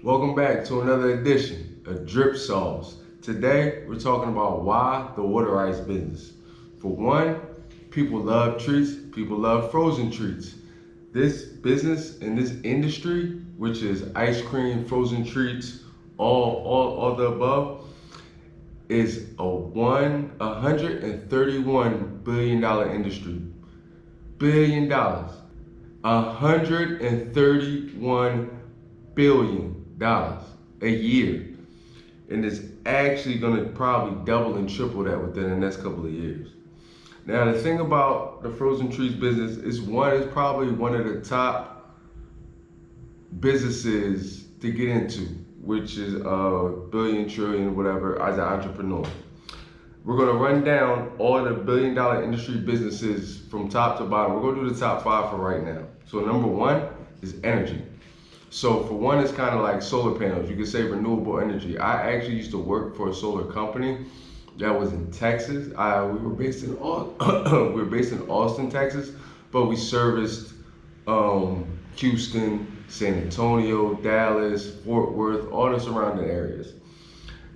Welcome back to another edition of Drip Sauce. Today, we're talking about why the water ice business. For one, people love treats, people love frozen treats. This business and this industry, which is ice cream, frozen treats, all the above, is a $131 billion industry. $1 billion. $131 billion a year. And it's actually going to probably double and triple that within the next couple of years. Now, the thing about the frozen treats business is probably one of the top businesses to get into, which is a billion, trillion, whatever, as an entrepreneur. We're gonna run down all the billion-dollar industry businesses from top to bottom. We're gonna do the top five for right now. So number one is energy. So for one, it's kind of like solar panels. You could say renewable energy. I actually used to work for a solar company that was in Texas. We were based in Austin, Texas, but we serviced Houston, San Antonio, Dallas, Fort Worth, all the surrounding areas.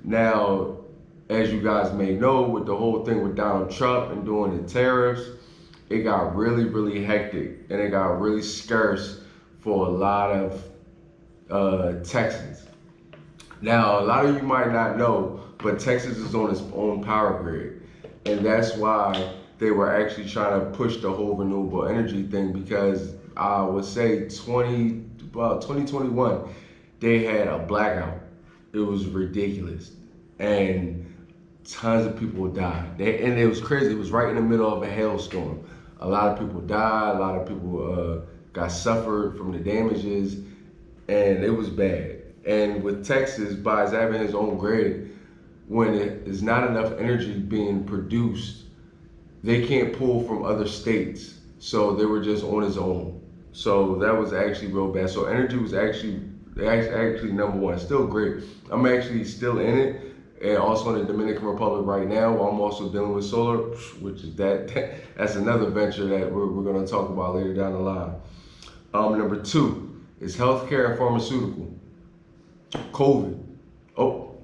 Now, as you guys may know, with the whole thing with Donald Trump and doing the tariffs, it got really, really hectic and it got really scarce for a lot of Texans. Now, a lot of you might not know, but Texas is on its own power grid. And that's why they were actually trying to push the whole renewable energy thing because I would say 2021, they had a blackout. It was ridiculous. And tons of people died. And it was crazy. It was right in the middle of a hailstorm. A lot of people died. A lot of people got suffered from the damages, and it was bad. And with Texas, by having his own grid, when it is not enough energy being produced, they can't pull from other states. So they were just on his own. So that was actually real bad. So energy was actually number one. Still great. I'm actually still in it. And also in the Dominican Republic right now, I'm also dealing with solar, which is that's another venture that we're going to talk about later down the line. Number two is healthcare and pharmaceutical. COVID. Oh,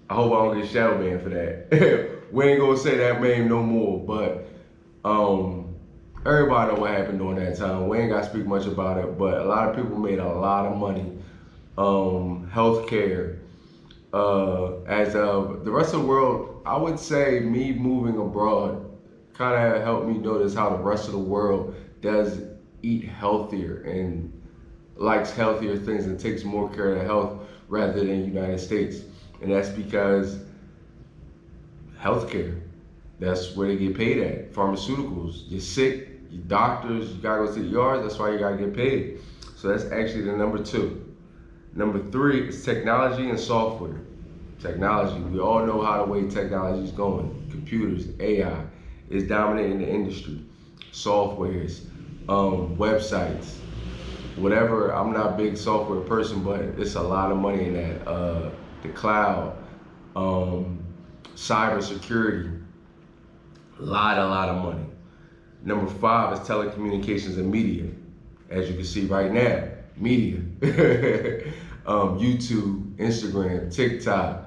I hope I don't get shadow banned for that. We ain't gonna say that name no more, but everybody know what happened during that time. We ain't gotta speak much about it, but a lot of people made a lot of money. Healthcare. As of the rest of the world, I would say me moving abroad kind of helped me notice how the rest of the world does eat healthier and likes healthier things and takes more care of their health rather than the United States. And that's because healthcare, that's where they get paid at. Pharmaceuticals, you're sick, your doctors, you gotta go to the ERs, that's why you gotta get paid. So that's actually the number two. Number three is technology and software. Technology, we all know how the way technology is going. Computers, AI is dominating the industry. Softwares, websites, whatever. I'm not a big software person, but it's a lot of money in that. The cloud, cyber security, a lot of money. Number five is telecommunications and media. As you can see right now, media. YouTube, Instagram, TikTok,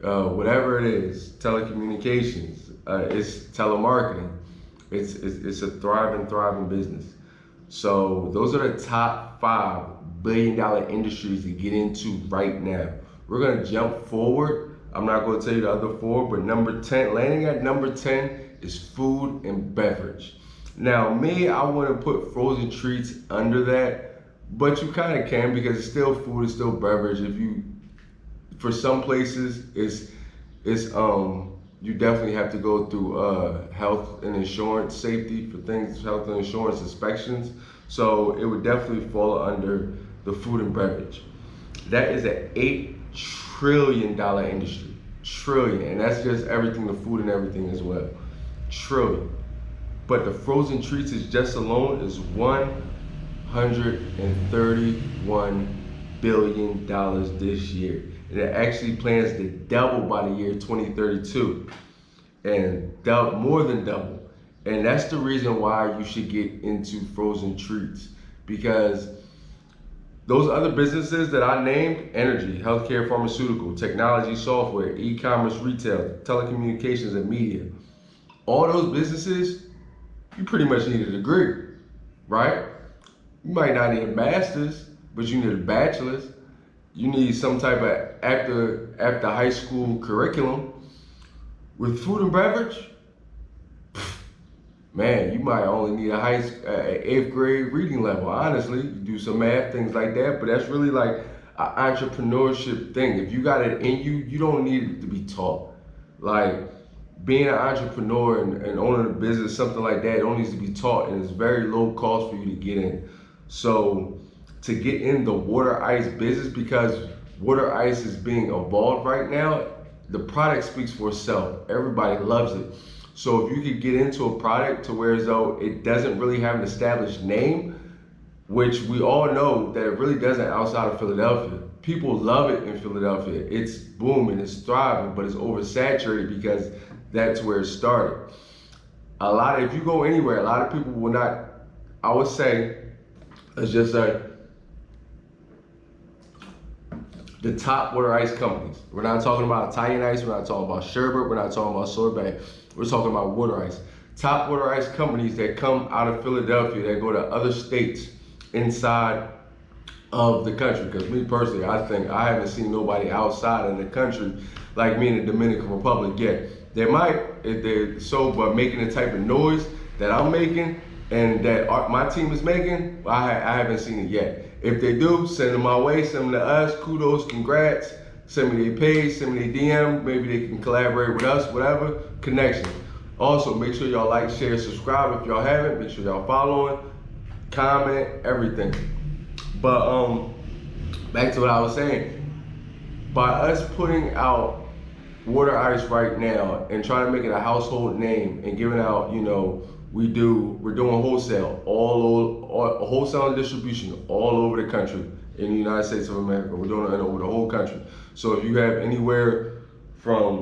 whatever it is, telecommunications, it's telemarketing. It's a thriving business. So those are the top $5 billion industries to get into right now. We're gonna jump forward. I'm not gonna tell you the other four, but number 10, landing at number 10 is food and beverage. Now me, I wouldn't put frozen treats under that, but you kind of can because it's still food, it's still beverage. For some places, it's you definitely have to go through health and insurance safety for things, health and insurance inspections. So it would definitely fall under the food and beverage. That is an $8 trillion industry, trillion, and that's just everything, the food and everything as well, trillion. But the frozen treats is just alone is $131 billion this year. And it actually plans to double by the year 2032 and more than double. And that's the reason why you should get into frozen treats because Those other businesses that I named: energy, healthcare, pharmaceutical, technology, software, e-commerce, retail, telecommunications, and media. All those businesses, you pretty much need a degree, right? You might not need a master's, but you need a bachelor's. You need some type of after high school curriculum. With food and beverage, man, you might only need a eighth grade reading level. Honestly, you do some math, things like that, but that's really like an entrepreneurship thing. If you got it in you, you don't need it to be taught. Like being an entrepreneur and owning a business, something like that, it only needs to be taught, and it's very low cost for you to get in. So to get in the water ice business, because water ice is being evolved right now, the product speaks for itself. Everybody loves it. So if you could get into a product to where as though it doesn't really have an established name, which we all know that it really doesn't outside of Philadelphia. People love it in Philadelphia. It's booming, it's thriving, but it's oversaturated because that's where it started. If you go anywhere, a lot of people will not, I would say, let's just say, the top water ice companies. We're not talking about Italian ice, we're not talking about sherbet, we're not talking about sorbet. We're talking about water ice. Top water ice companies that come out of Philadelphia, that go to other states inside of the country. Because me personally, I think I haven't seen nobody outside of the country like me in the Dominican Republic yet. They might, if they're so, but making the type of noise that I'm making and that my team is making, I haven't seen it yet. If they do, send them my way, send them to us, kudos, congrats, send me their page, send me their DM, maybe they can collaborate with us, whatever, connection. Also, make sure y'all like, share, subscribe if y'all haven't, make sure y'all following, comment, everything. But back to what I was saying, by us putting out water ice right now and trying to make it a household name and giving out, we're doing wholesale, wholesale and distribution all over the country in the United States of America. We're doing it over the whole country. So if you have anywhere, we're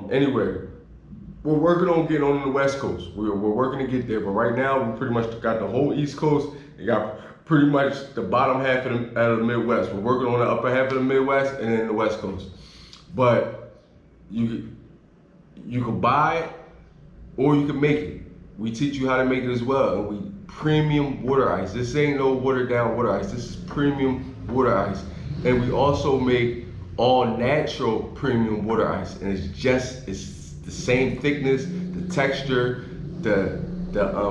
working on getting on the West Coast. We're working to get there, but right now we pretty much got the whole East Coast. We got pretty much the bottom half of the Midwest. We're working on the upper half of the Midwest and then the West Coast. But you can buy it or you can make it. We teach you how to make it as well. And we premium water ice. This ain't no watered down water ice. This is premium water ice. And we also make all natural premium water ice. And it's the same thickness, the texture, the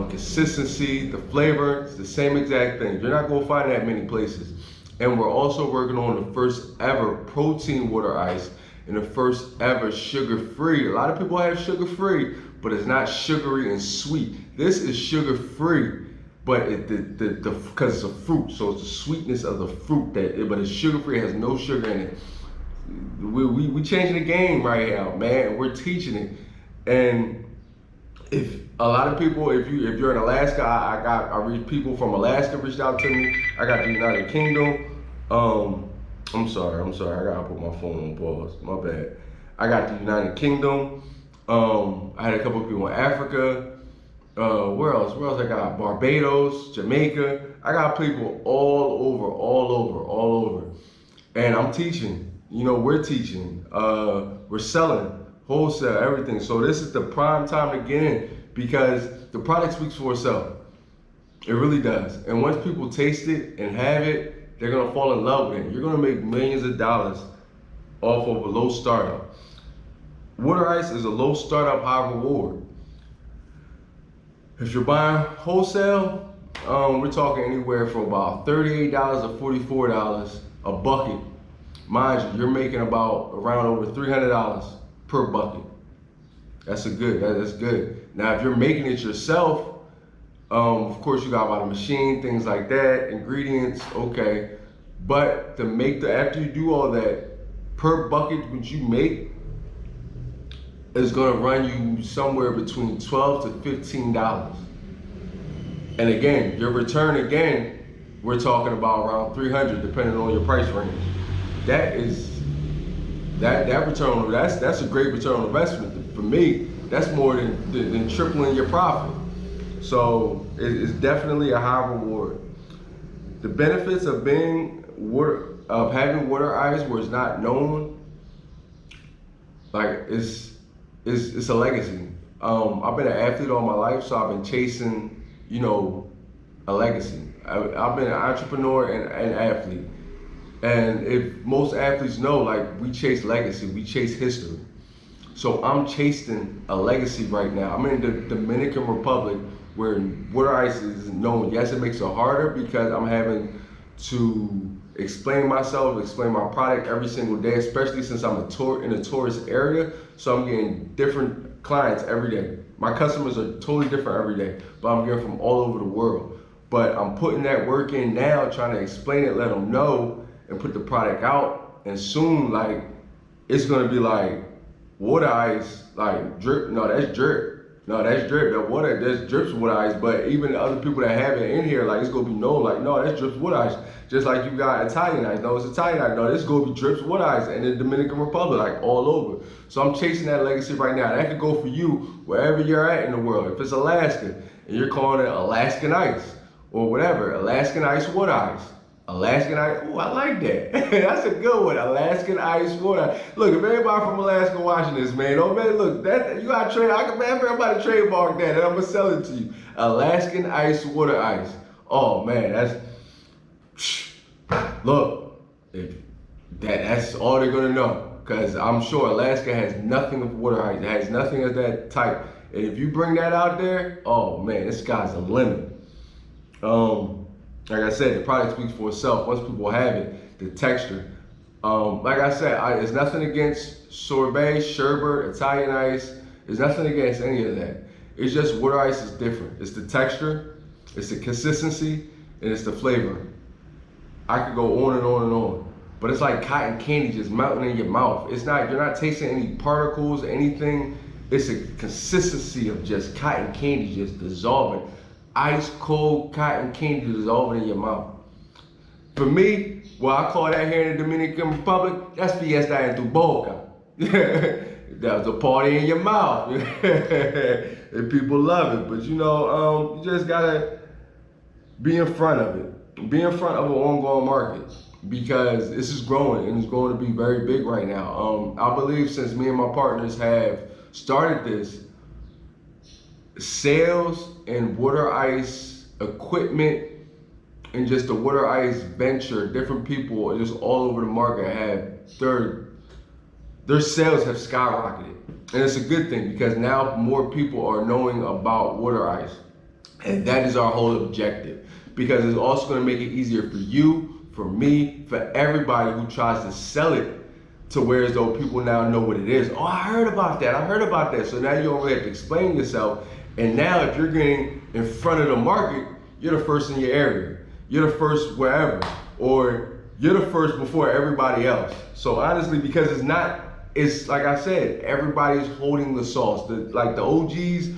consistency, the flavor. It's the same exact thing. You're not gonna find that many places. And we're also working on the first ever protein water ice and the first ever sugar-free. A lot of people have sugar-free, but it's not sugary and sweet. This is sugar-free, but because it's a fruit, so it's the sweetness of the fruit but it's sugar-free. It has no sugar in it. We changing the game right now, man. We're teaching it, and if a lot of people, if you're in Alaska, I reach people from Alaska reached out to me. I got the United Kingdom. I'm sorry. I gotta put my phone on pause. My bad. I got the United Kingdom. I had a couple of people in Africa. Where else? I got Barbados, Jamaica. I got people all over. And I'm teaching. We're teaching. We're selling, wholesale, everything. So this is the prime time to get in because the product speaks for itself. It really does. And once people taste it and have it, they're gonna fall in love with it. You're gonna make millions of dollars off of a low startup. Water ice is a low startup, high reward. If you're buying wholesale, we're talking anywhere from about $38 to $44 a bucket. Mind you, you're making around over $300 per bucket. That's good. Now, if you're making it yourself, of course you got to buy the machine, things like that, ingredients, okay. But after you do all that, per bucket which you make is gonna run you somewhere between $12 to $15. And again, your return we're talking about around $300 depending on your price range. That return, that's a great return on investment. For me, that's more than tripling your profit. So it's definitely a high reward. The benefits of being water of having water ice where it's not known, like it's a legacy. I've been an athlete all my life, so I've been chasing, a legacy. I've been an entrepreneur and athlete. And if most athletes know, like, we chase legacy, we chase history. So I'm chasing a legacy right now. I'm in the Dominican Republic where water ice is known. Yes, it makes it harder because I'm having to explain myself, explain my product every single day, especially since I'm in a tourist area. So I'm getting different clients every day. My customers are totally different every day, but I'm getting from all over the world. But I'm putting that work in now, trying to explain it, let them know, and put the product out. And soon, like, it's gonna be like water ice, like drip. No, that's drip. No, that's drip. That water, that's drips water ice. But even the other people that have it in here, like, it's gonna be known, like, no, that's drips water ice. Just like you got Italian ice. No, it's Italian ice. No, this is gonna be drips water ice. And the Dominican Republic, like, all over. So I'm chasing that legacy right now. That could go for you wherever you're at in the world. If it's Alaska and you're calling it Alaskan ice or whatever, Alaskan ice water ice. Alaskan ice, oh, I like that. That's a good one. Alaskan ice water. Look, if everybody from Alaska watching this, man, oh man, look, that you got trade. I can man, everybody trademark that, and I'm gonna sell it to you. Alaskan ice water ice. Oh man, look, that's all they're gonna know, because I'm sure Alaska has nothing of water ice. It has nothing of that type. And if you bring that out there, oh man, this sky's the limit. Like I said, the product speaks for itself. Once people have it, the texture. Like I said, it's nothing against sorbet, sherbet, Italian ice. There's nothing against any of that. It's just water ice is different. It's the texture, it's the consistency, and it's the flavor. I could go on and on and on. But it's like cotton candy just melting in your mouth. It's not, you're not tasting any particles, anything. It's a consistency of just cotton candy just dissolving. Ice cold cotton candy dissolving in your mouth. For me, what I call that here in the Dominican Republic, that's fiesta en tu boca. That was a party in your mouth. And people love it. But you just gotta be in front of it. Be in front of an ongoing market, because this is growing and it's going to be very big right now. I believe since me and my partners have started this, sales and water ice equipment and just the water ice venture, different people just all over the market have their sales have skyrocketed. And it's a good thing, because now more people are knowing about water ice. And that is our whole objective, because it's also going to make it easier for you, for me, for everybody who tries to sell it, to where as though people now know what it is. Oh, I heard about that. So now you don't really have to explain yourself. And now if you're getting in front of the market, you're the first in your area. You're the first wherever, or you're the first before everybody else. So honestly, because it's like I said, everybody's holding the sauce. The OGs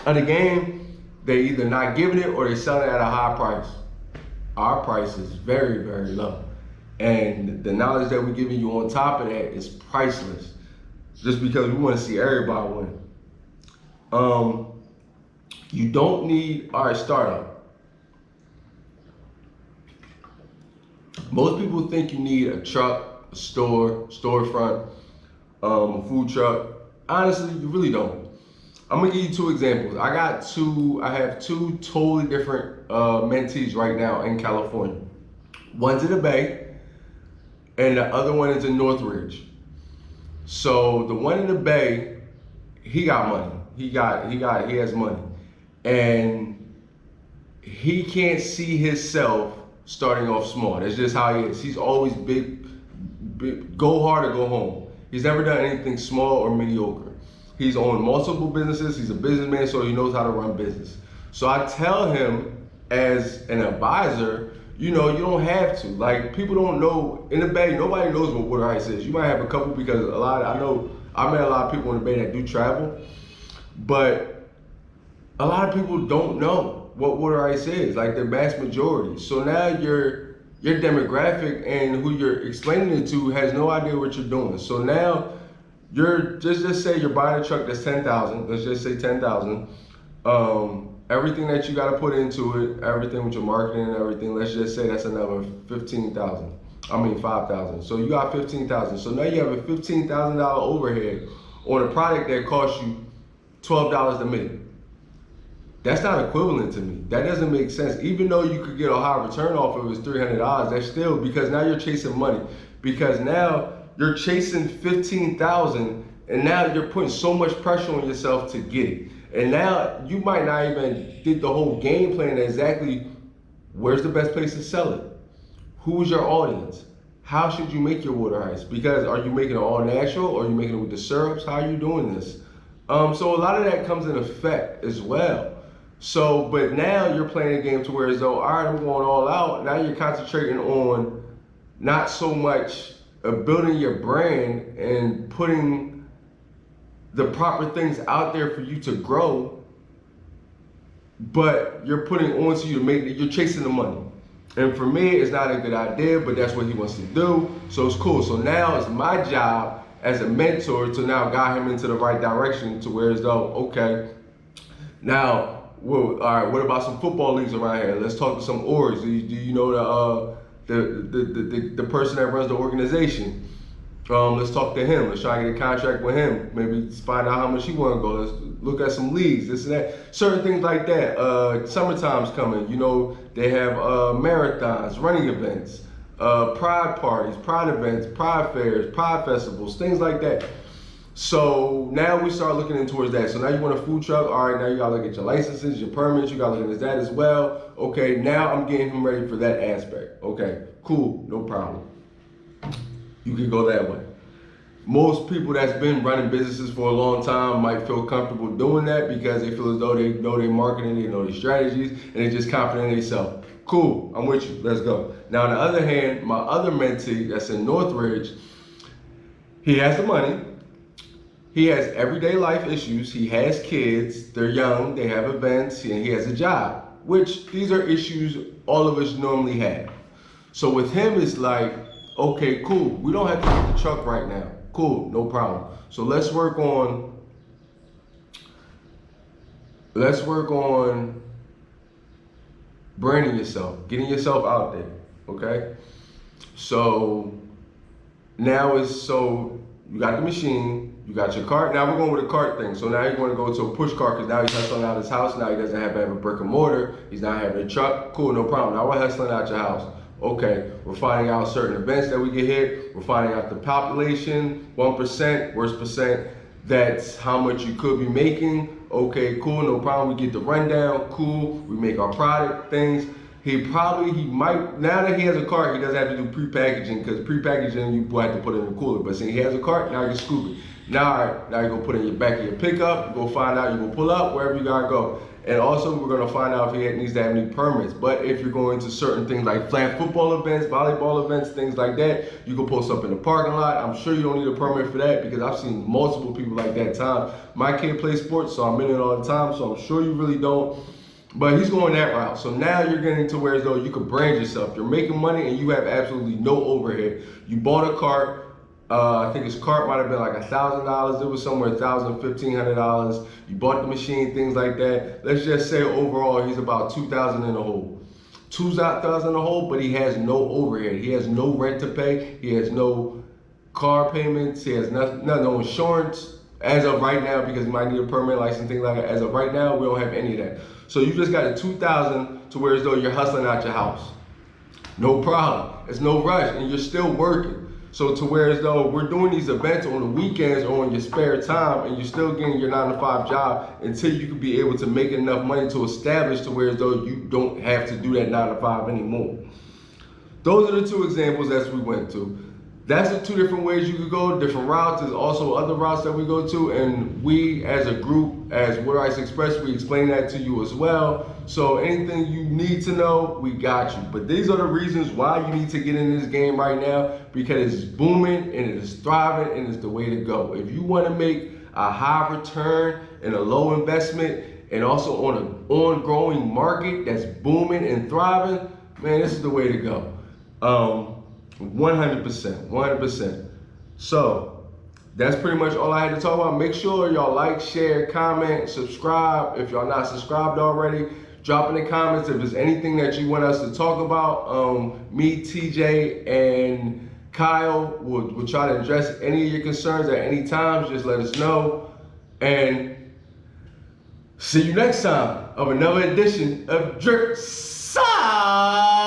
of the game, they either not giving it or they're selling it at a high price. Our price is very, very low. And the knowledge that we're giving you on top of that is priceless, just because we want to see everybody win. You don't need, all right, startup. Most people think you need a truck, a storefront, a food truck. Honestly, you really don't. I'm gonna give you two examples. I have two totally different mentees right now in California. One's in the Bay, and the other one is in Northridge. So the one in the Bay, he got money. He has money. And he can't see himself starting off small. That's just how he is. He's always big, go hard or go home. He's never done anything small or mediocre. He's owned multiple businesses. He's a businessman, so he knows how to run business. So I tell him, as an advisor, you don't have to. Like, people don't know, in the Bay, nobody knows what water ice is. You might have a couple, because I met a lot of people in the Bay that do travel, but a lot of people don't know what water ice is, like the vast majority. So now your demographic and who you're explaining it to has no idea what you're doing. So now you're just say you're buying a truck that's $10,000. Let's just say $10,000. Everything that you got to put into it, everything with your marketing and everything, let's just say that's another $15,000. 5,000. So you got 15,000. So now you have a $15,000 overhead on a product that costs you $12 to make. That's not equivalent to me. That doesn't make sense. Even though you could get a high return off of it, $300, that's still, because now you're chasing money. Because now you're chasing 15,000, and now you're putting so much pressure on yourself to get it. And now you might not even did the whole game plan exactly. Where's the best place to sell it? Who's your audience? How should you make your water ice? Because are you making it all natural, or are you making it with the syrups? How are you doing this? So a lot of that comes in effect as well. So, but now you're playing a game to where as though, all right, I'm going all out. Now you're concentrating on not so much building your brand and putting the proper things out there for you to grow, but you're putting onto you to make it, you're chasing the money. And for me, it's not a good idea, but that's what he wants to do. So it's cool. So now it's my job as a mentor to now guide him into the right direction to where as though, okay, now, well, all right, what about some football leagues around here? Let's talk to some orgs. Do you know the person that runs the organization? Let's talk to him. Let's try to get a contract with him. Maybe find out how much he want to go. Let's look at some leagues, this and that. Certain things like that. Summertime's coming. You know, they have marathons, running events, pride parties, pride events, pride fairs, pride festivals, things like that. So now we start looking in towards that. So now you want a food truck. All right, now you got to look at your licenses, your permits. You got to look at that as well. Okay, now I'm getting him ready for that aspect. Okay, cool, no problem. You can go that way. Most people that's been running businesses for a long time might feel comfortable doing that because they feel as though they know their marketing, they know their strategies, and they're just confident in themselves. Cool, I'm with you, let's go. Now on the other hand, my other mentee that's in Northridge, he has the money. He has everyday life issues. He has kids. They're young. They have events. And he has a job, which these are issues all of us normally have. So with him, it's like, okay, cool. We don't have to get the truck right now. Cool, no problem. So let's work on branding yourself, getting yourself out there. Okay. So now you got the machine. You got your cart. Now we're going with a cart thing. So now you're going to go to a push cart because now he's hustling out his house. Now he doesn't have to have a brick and mortar. He's not having a truck. Cool, no problem. Now we're hustling out your house. Okay, we're finding out certain events that we get hit. We're finding out the population, 1%, worst percent. That's how much you could be making. Okay, cool, no problem. We get the rundown. Cool. We make our product things. He might, now that he has a cart, he doesn't have to do pre-packaging because pre-packaging, you have to put it in the cooler. But since he has a cart, now you scoop it. Now you're going to put it in your back of your pickup. You're going to find out, you're going to pull up wherever you got to go. And also, we're going to find out if he needs to have any permits. But if you're going to certain things like flag football events, volleyball events, things like that, you can post up in the parking lot. I'm sure you don't need a permit for that because I've seen multiple people like that time. My kid plays sports, so I'm in it all the time, so I'm sure you really don't. But he's going that route. So now you're getting to where as though you can brand yourself. You're making money and you have absolutely no overhead. You bought a cart. I think his cart might have been like $1,000. It was somewhere $1,000, $1,500. You bought the machine, things like that. Let's just say overall he's about $2,000 in the hole. $2,000 in the hole, but he has no overhead. He has no rent to pay. He has no car payments. He has no insurance as of right now because he might need a permit license, things like that. As of right now, we don't have any of that. So you just got a $2,000 to where as though you're hustling out your house. No problem. It's no rush, and you're still working. So to where as though we're doing these events on the weekends or on your spare time and you're still getting your 9-to-5 job until you can be able to make enough money to establish to where as though you don't have to do that 9-to-5 anymore. Those are the two examples that we went to. That's the two different ways you could go, different routes. There's also other routes that we go to, and we as a group, as Water Ice Express, we explain that to you as well. So anything you need to know, we got you. But these are the reasons why you need to get in this game right now, because it's booming and it is thriving and it's the way to go. If you want to make a high return and a low investment and also on an ongoing market that's booming and thriving, man, this is the way to go. 100%. So that's pretty much all I had to talk about. Make sure y'all like, share, comment, subscribe. If y'all not subscribed already, Drop in the comments if there's anything that you want us to talk about. Me, TJ, and Kyle will try to address any of your concerns at any time. Just let us know. And see you next time of another edition of Drip Side.